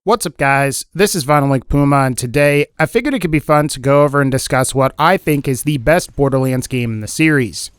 What's up, guys? This is VinylicPuma, and today I figured it could be fun to go over and discuss what I think is the best Borderlands game in the series.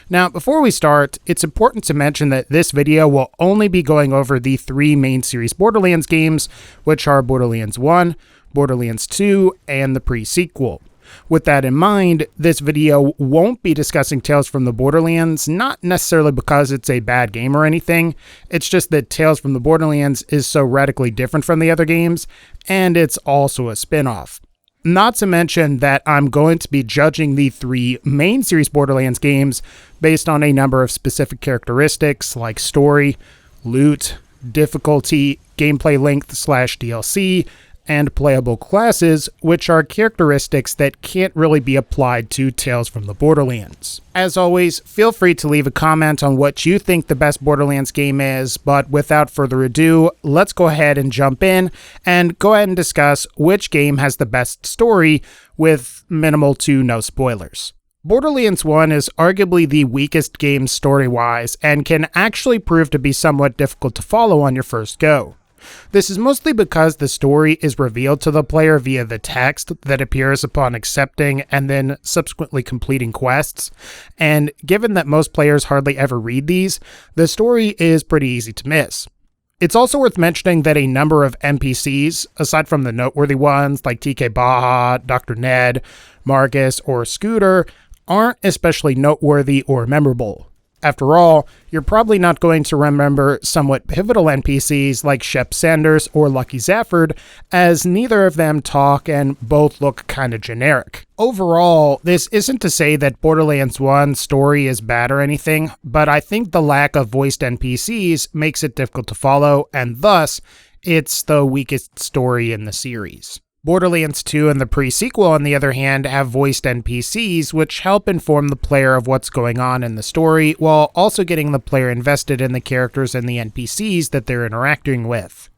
Now, before we start, it's important to mention that this video will only be going over the three main series Borderlands games, which are Borderlands 1, Borderlands 2, and the pre-sequel. With that in mind, this video won't be discussing Tales from the Borderlands, not necessarily because it's a bad game or anything, it's just that Tales from the Borderlands is so radically different from the other games, and it's also a spin-off. Not to mention that I'm going to be judging the three main series Borderlands games based on a number of specific characteristics like story, loot, difficulty, gameplay length / DLC, and playable classes, which are characteristics that can't really be applied to Tales from the Borderlands. As always, feel free to leave a comment on what you think the best Borderlands game is, but without further ado, let's go ahead and jump in and go ahead and discuss which game has the best story with minimal to no spoilers. Borderlands 1 is arguably the weakest game story-wise and can actually prove to be somewhat difficult to follow on your first go. This is mostly because the story is revealed to the player via the text that appears upon accepting and then subsequently completing quests, and given that most players hardly ever read these, the story is pretty easy to miss. It's also worth mentioning that a number of NPCs, aside from the noteworthy ones like TK Baja, Dr. Ned, Marcus, or Scooter, aren't especially noteworthy or memorable. After all, you're probably not going to remember somewhat pivotal NPCs like Shep Sanders or Lucky Zafford, as neither of them talk and both look kinda generic. Overall, this isn't to say that Borderlands 1's story is bad or anything, but I think the lack of voiced NPCs makes it difficult to follow, and thus, it's the weakest story in the series. Borderlands 2 and the pre-sequel, on the other hand, have voiced NPCs, which help inform the player of what's going on in the story, while also getting the player invested in the characters and the NPCs that they're interacting with.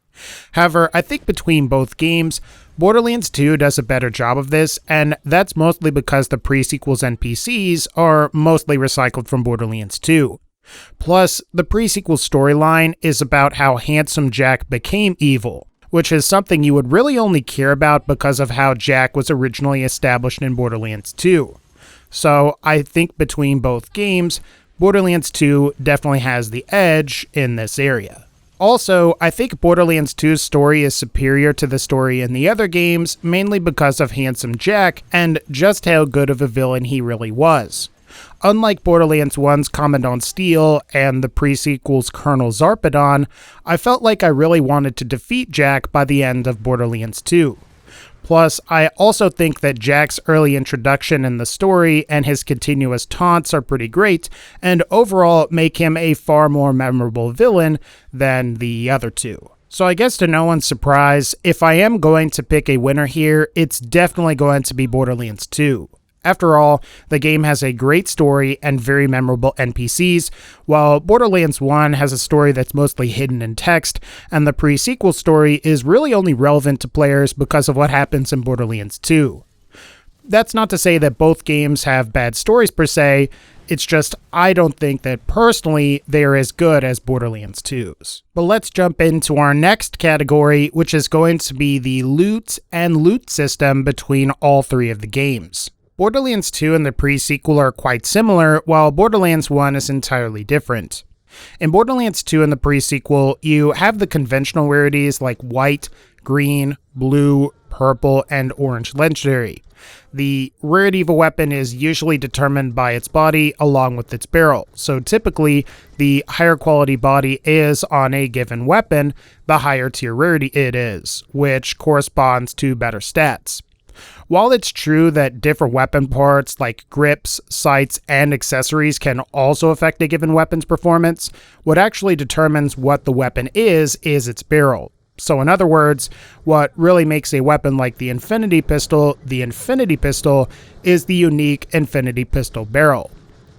However, I think between both games, Borderlands 2 does a better job of this, and that's mostly because the pre-sequel's NPCs are mostly recycled from Borderlands 2. Plus, the pre-sequel storyline is about how Handsome Jack became evil, which is something you would really only care about because of how Jack was originally established in Borderlands 2. So I think between both games, Borderlands 2 definitely has the edge in this area. Also, I think Borderlands 2's story is superior to the story in the other games, mainly because of Handsome Jack and just how good of a villain he really was. Unlike Borderlands 1's Commandant Steele and the pre-sequel's Colonel Zarpedon, I felt like I really wanted to defeat Jack by the end of Borderlands 2. Plus, I also think that Jack's early introduction in the story and his continuous taunts are pretty great, and overall make him a far more memorable villain than the other two. So I guess to no one's surprise, if I am going to pick a winner here, it's definitely going to be Borderlands 2. After all, the game has a great story and very memorable NPCs, while Borderlands 1 has a story that's mostly hidden in text, and the pre-sequel story is really only relevant to players because of what happens in Borderlands 2. That's not to say that both games have bad stories per se, it's just I don't think that personally they are as good as Borderlands 2's. But let's jump into our next category, which is going to be the loot and loot system between all three of the games. Borderlands 2 and the pre-sequel are quite similar, while Borderlands 1 is entirely different. In Borderlands 2 and the pre-sequel, you have the conventional rarities like white, green, blue, purple, and orange legendary. The rarity of a weapon is usually determined by its body along with its barrel, so typically the higher quality body is on a given weapon, the higher tier rarity it is, which corresponds to better stats. While it's true that different weapon parts like grips, sights, and accessories can also affect a given weapon's performance, what actually determines what the weapon is its barrel. So in other words, what really makes a weapon like the Infinity Pistol is the unique Infinity Pistol barrel.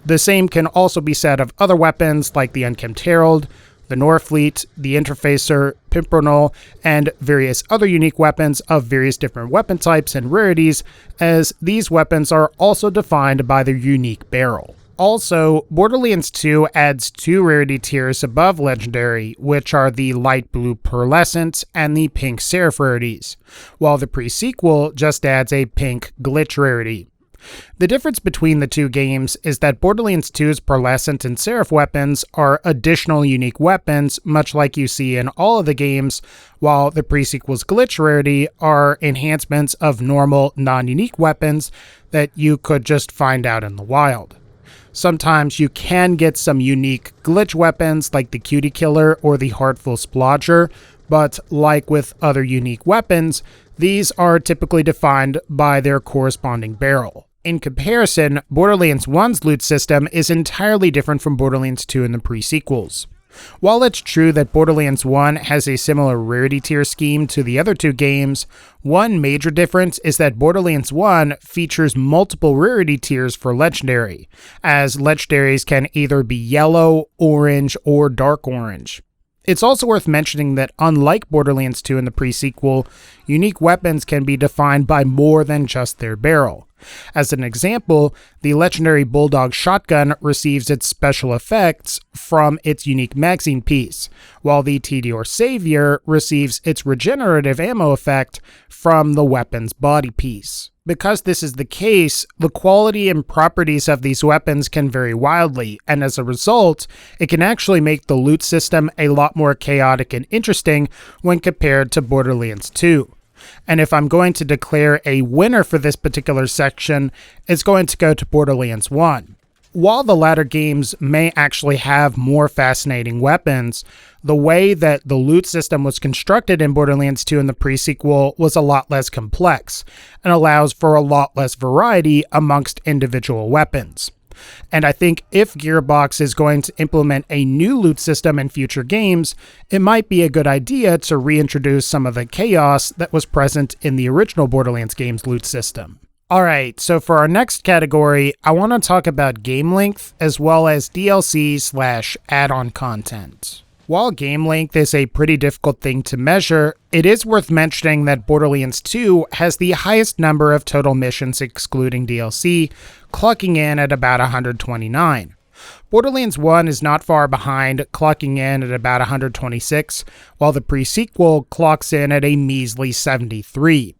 The same can also be said of other weapons like the Unkempt Herald, the Norfleet, the Interfacer, Pimpernel, and various other unique weapons of various different weapon types and rarities, as these weapons are also defined by their unique barrel. Also, Borderlands 2 adds 2 rarity tiers above Legendary, which are the light blue Pearlescent and the pink Seraph rarities, while the pre-sequel just adds a pink Glitch rarity. The difference between the two games is that Borderlands 2's Pearlescent and Seraph weapons are additional unique weapons, much like you see in all of the games, while the pre-sequel's Glitch rarity are enhancements of normal, non-unique weapons that you could just find out in the wild. Sometimes you can get some unique glitch weapons like the Cutie Killer or the Heartful Splodger, but like with other unique weapons, these are typically defined by their corresponding barrel. In comparison, Borderlands 1's loot system is entirely different from Borderlands 2 and the pre-sequels. While it's true that Borderlands 1 has a similar rarity tier scheme to the other two games, one major difference is that Borderlands 1 features multiple rarity tiers for Legendary, as Legendaries can either be yellow, orange, or dark orange. It's also worth mentioning that unlike Borderlands 2 and the pre-sequel, unique weapons can be defined by more than just their barrel. As an example, the legendary Bulldog shotgun receives its special effects from its unique magazine piece, while the Tediore Savior receives its regenerative ammo effect from the weapon's body piece. Because this is the case, the quality and properties of these weapons can vary wildly, and as a result, it can actually make the loot system a lot more chaotic and interesting when compared to Borderlands 2. And if I'm going to declare a winner for this particular section, it's going to go to Borderlands 1. While the latter games may actually have more fascinating weapons, the way that the loot system was constructed in Borderlands 2 and the pre-sequel was a lot less complex, and allows for a lot less variety amongst individual weapons. And I think if Gearbox is going to implement a new loot system in future games, it might be a good idea to reintroduce some of the chaos that was present in the original Borderlands game's loot system. Alright, so for our next category, I want to talk about game length as well as DLC/add-on content. While game length is a pretty difficult thing to measure, it is worth mentioning that Borderlands 2 has the highest number of total missions excluding DLC, clocking in at about 129. Borderlands 1 is not far behind, clocking in at about 126, while the pre-sequel clocks in at a measly 73.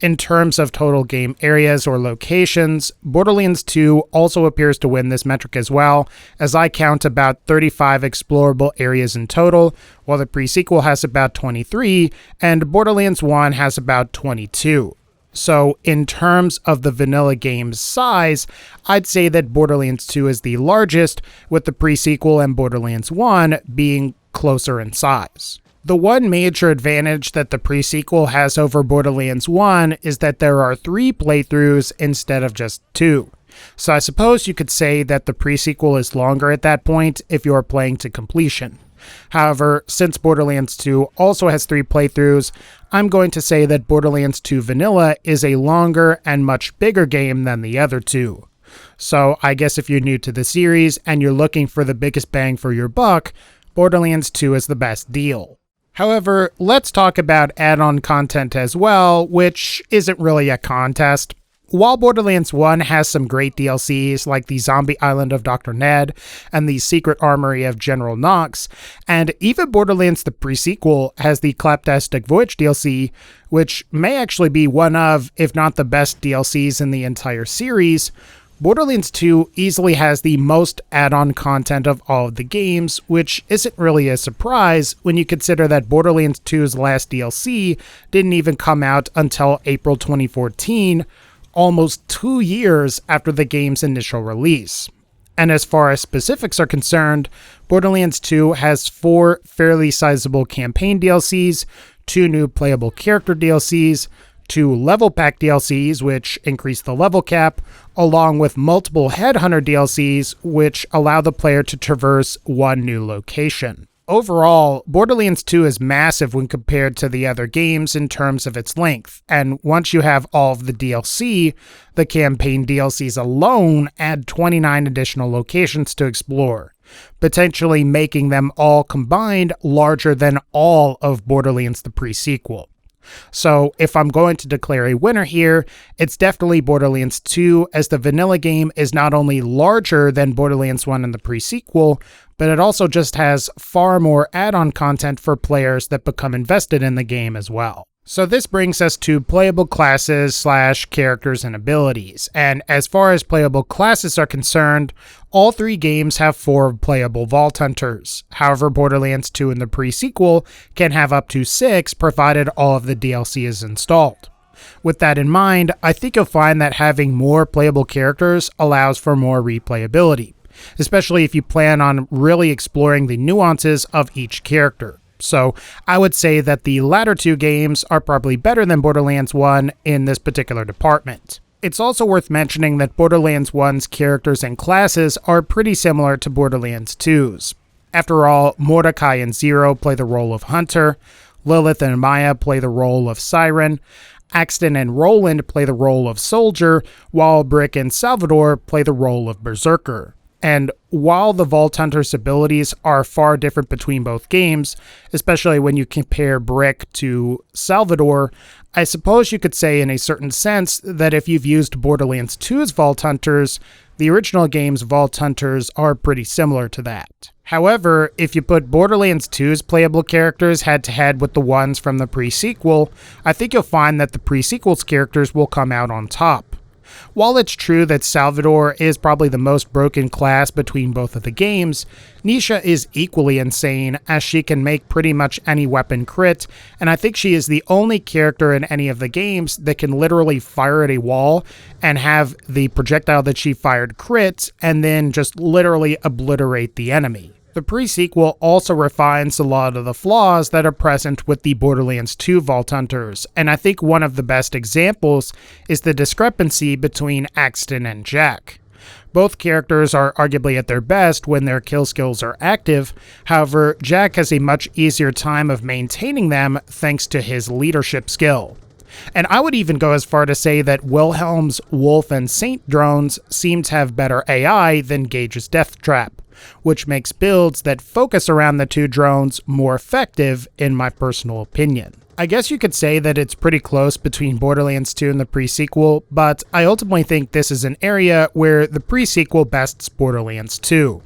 In terms of total game areas or locations, Borderlands 2 also appears to win this metric as well, as I count about 35 explorable areas in total, while the pre-sequel has about 23, and Borderlands 1 has about 22. So in terms of the vanilla game's size, I'd say that Borderlands 2 is the largest, with the pre-sequel and Borderlands 1 being closer in size. The one major advantage that the pre-sequel has over Borderlands 1 is that there are 3 playthroughs instead of just 2. So I suppose you could say that the pre-sequel is longer at that point if you're playing to completion. However, since Borderlands 2 also has 3 playthroughs, I'm going to say that Borderlands 2 Vanilla is a longer and much bigger game than the other two. So I guess if you're new to the series and you're looking for the biggest bang for your buck, Borderlands 2 is the best deal. However, let's talk about add-on content as well, which isn't really a contest. While Borderlands 1 has some great DLCs like the Zombie Island of Dr. Ned and the Secret Armory of General Knox, and even Borderlands the pre-sequel has the Claptastic Voyage DLC, which may actually be one of, if not the best DLCs in the entire series, Borderlands 2 easily has the most add-on content of all of the games, which isn't really a surprise when you consider that Borderlands 2's last DLC didn't even come out until April 2014, almost 2 years after the game's initial release. And as far as specifics are concerned, Borderlands 2 has 4 fairly sizable campaign DLCs, 2 new playable character DLCs, 2 level pack DLCs, which increase the level cap, along with multiple Headhunter DLCs, which allow the player to traverse 1 new location. Overall, Borderlands 2 is massive when compared to the other games in terms of its length, and once you have all of the DLC, the campaign DLCs alone add 29 additional locations to explore, potentially making them all combined larger than all of Borderlands the pre-sequel. So if I'm going to declare a winner here, it's definitely Borderlands 2, as the vanilla game is not only larger than Borderlands 1 and the pre-sequel, but it also just has far more add-on content for players that become invested in the game as well. So this brings us to playable classes / characters and abilities. And as far as playable classes are concerned, all three games have 4 playable Vault Hunters. However, Borderlands 2 and the pre-sequel can have up to 6, provided all of the DLC is installed. With that in mind, I think you'll find that having more playable characters allows for more replayability, especially if you plan on really exploring the nuances of each character. So I would say that the latter 2 games are probably better than Borderlands 1 in this particular department. It's also worth mentioning that Borderlands 1's characters and classes are pretty similar to Borderlands 2's. After all, Mordecai and Zero play the role of Hunter, Lilith and Maya play the role of Siren, Axton and Roland play the role of Soldier, while Brick and Salvador play the role of Berserker. And while the Vault Hunter's abilities are far different between both games, especially when you compare Brick to Salvador, I suppose you could say in a certain sense that if you've used Borderlands 2's Vault Hunters, the original game's Vault Hunters are pretty similar to that. However, if you put Borderlands 2's playable characters head-to-head with the ones from the pre-sequel, I think you'll find that the pre-sequel's characters will come out on top. While it's true that Salvador is probably the most broken class between both of the games, Nisha is equally insane, as she can make pretty much any weapon crit, and I think she is the only character in any of the games that can literally fire at a wall and have the projectile that she fired crit, and then just literally obliterate the enemy. The pre-sequel also refines a lot of the flaws that are present with the Borderlands 2 Vault Hunters, and I think one of the best examples is the discrepancy between Axton and Jack. Both characters are arguably at their best when their kill skills are active, however, Jack has a much easier time of maintaining them thanks to his leadership skill. And I would even go as far to say that Wilhelm's Wolf and Saint drones seem to have better AI than Gage's Death Trap, which makes builds that focus around the 2 drones more effective in my personal opinion. I guess you could say that it's pretty close between Borderlands 2 and the pre-sequel, but I ultimately think this is an area where the pre-sequel bests Borderlands 2.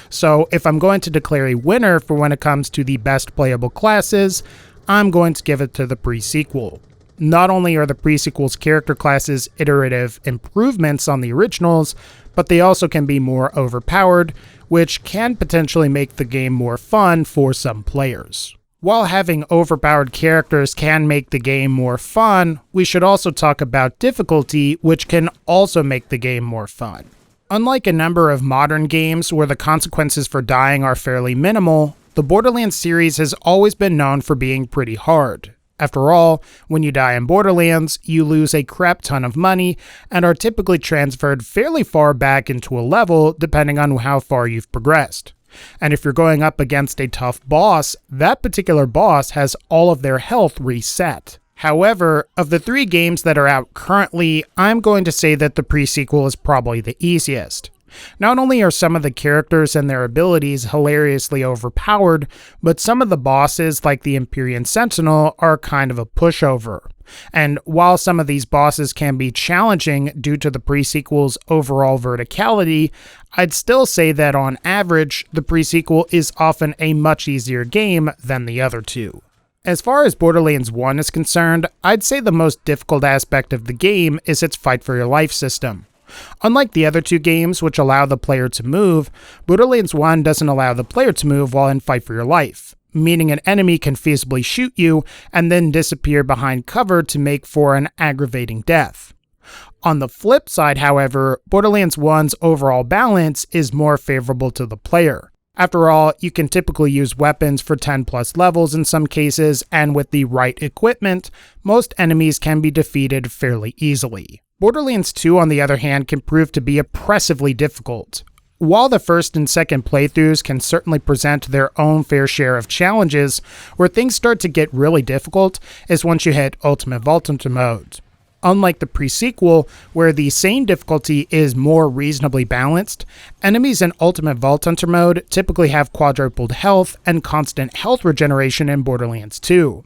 So if I'm going to declare a winner for when it comes to the best playable classes, I'm going to give it to the pre-sequel. Not only are the pre-sequel's character classes iterative improvements on the originals, but they also can be more overpowered, which can potentially make the game more fun for some players. While having overpowered characters can make the game more fun, we should also talk about difficulty, which can also make the game more fun. Unlike a number of modern games where the consequences for dying are fairly minimal, the Borderlands series has always been known for being pretty hard. After all, when you die in Borderlands, you lose a crap ton of money and are typically transferred fairly far back into a level depending on how far you've progressed. And if you're going up against a tough boss, that particular boss has all of their health reset. However, of the 3 games that are out currently, I'm going to say that the pre-sequel is probably the easiest. Not only are some of the characters and their abilities hilariously overpowered, but some of the bosses, like the Empyrean Sentinel, are kind of a pushover. And while some of these bosses can be challenging due to the pre-sequel's overall verticality, I'd still say that on average, the pre-sequel is often a much easier game than the other 2. As far as Borderlands 1 is concerned, I'd say the most difficult aspect of the game is its fight for your life system. Unlike the other 2 games, which allow the player to move, Borderlands 1 doesn't allow the player to move while in fight for your life, meaning an enemy can feasibly shoot you and then disappear behind cover to make for an aggravating death. On the flip side, however, Borderlands 1's overall balance is more favorable to the player. After all, you can typically use weapons for 10 plus levels in some cases, and with the right equipment, most enemies can be defeated fairly easily. Borderlands 2, on the other hand, can prove to be oppressively difficult. While the first and second playthroughs can certainly present their own fair share of challenges, where things start to get really difficult is once you hit Ultimate Vault Hunter mode. Unlike the pre-sequel, where the same difficulty is more reasonably balanced, enemies in Ultimate Vault Hunter mode typically have quadrupled health and constant health regeneration in Borderlands 2.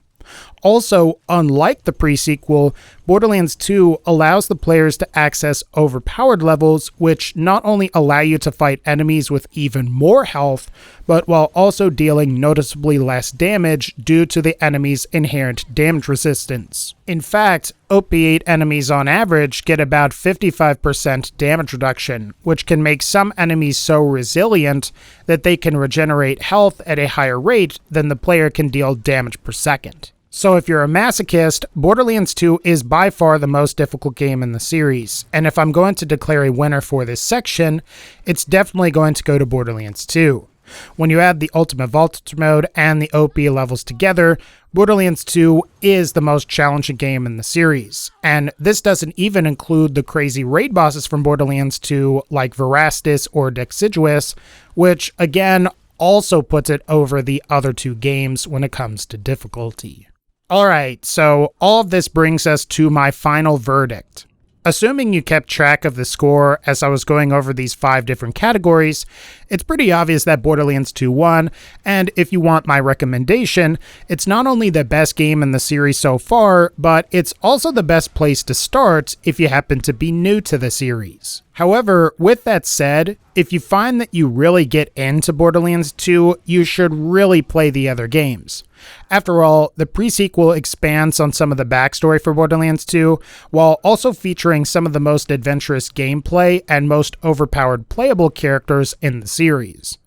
Also, unlike the pre-sequel, Borderlands 2 allows the players to access overpowered levels, which not only allow you to fight enemies with even more health, but while also dealing noticeably less damage due to the enemy's inherent damage resistance. In fact, OP8 enemies on average get about 55% damage reduction, which can make some enemies so resilient that they can regenerate health at a higher rate than the player can deal damage per second. So if you're a masochist, Borderlands 2 is by far the most difficult game in the series, and if I'm going to declare a winner for this section, it's definitely going to go to Borderlands 2. When you add the Ultimate Voltage mode and the OP levels together, Borderlands 2 is the most challenging game in the series, and this doesn't even include the crazy raid bosses from Borderlands 2 like Verastus or Deciduous, which again also puts it over the other two games when it comes to difficulty. Alright, so all of this brings us to my final verdict. Assuming you kept track of the score as I was going over these 5 different categories, it's pretty obvious that Borderlands 2 won, and if you want my recommendation, it's not only the best game in the series so far, but it's also the best place to start if you happen to be new to the series. However, with that said, if you find that you really get into Borderlands 2, you should really play the other games. After all, the pre-sequel expands on some of the backstory for Borderlands 2, while also featuring some of the most adventurous gameplay and most overpowered playable characters in the series.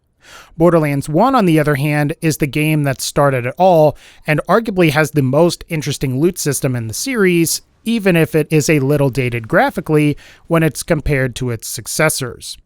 Borderlands 1, on the other hand, is the game that started it all, and arguably has the most interesting loot system in the series, even if it is a little dated graphically when it's compared to its successors.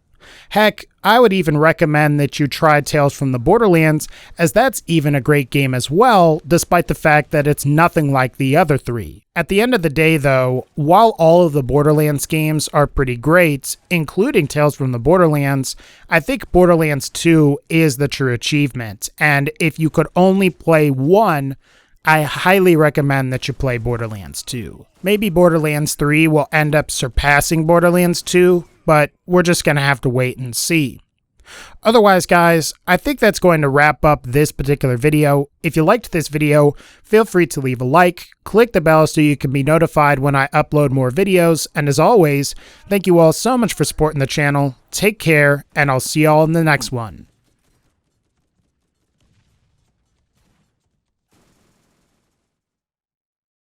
Heck, I would even recommend that you try Tales from the Borderlands, as that's even a great game as well, despite the fact that it's nothing like the other 3. At the end of the day though, while all of the Borderlands games are pretty great, including Tales from the Borderlands, I think Borderlands 2 is the true achievement, and if you could only play one, I highly recommend that you play Borderlands 2. Maybe Borderlands 3 will end up surpassing Borderlands 2, but we're just going to have to wait and see. Otherwise, guys, I think that's going to wrap up this particular video. If you liked this video, feel free to leave a like, click the bell so you can be notified when I upload more videos, and as always, thank you all so much for supporting the channel, take care, and I'll see y'all in the next one.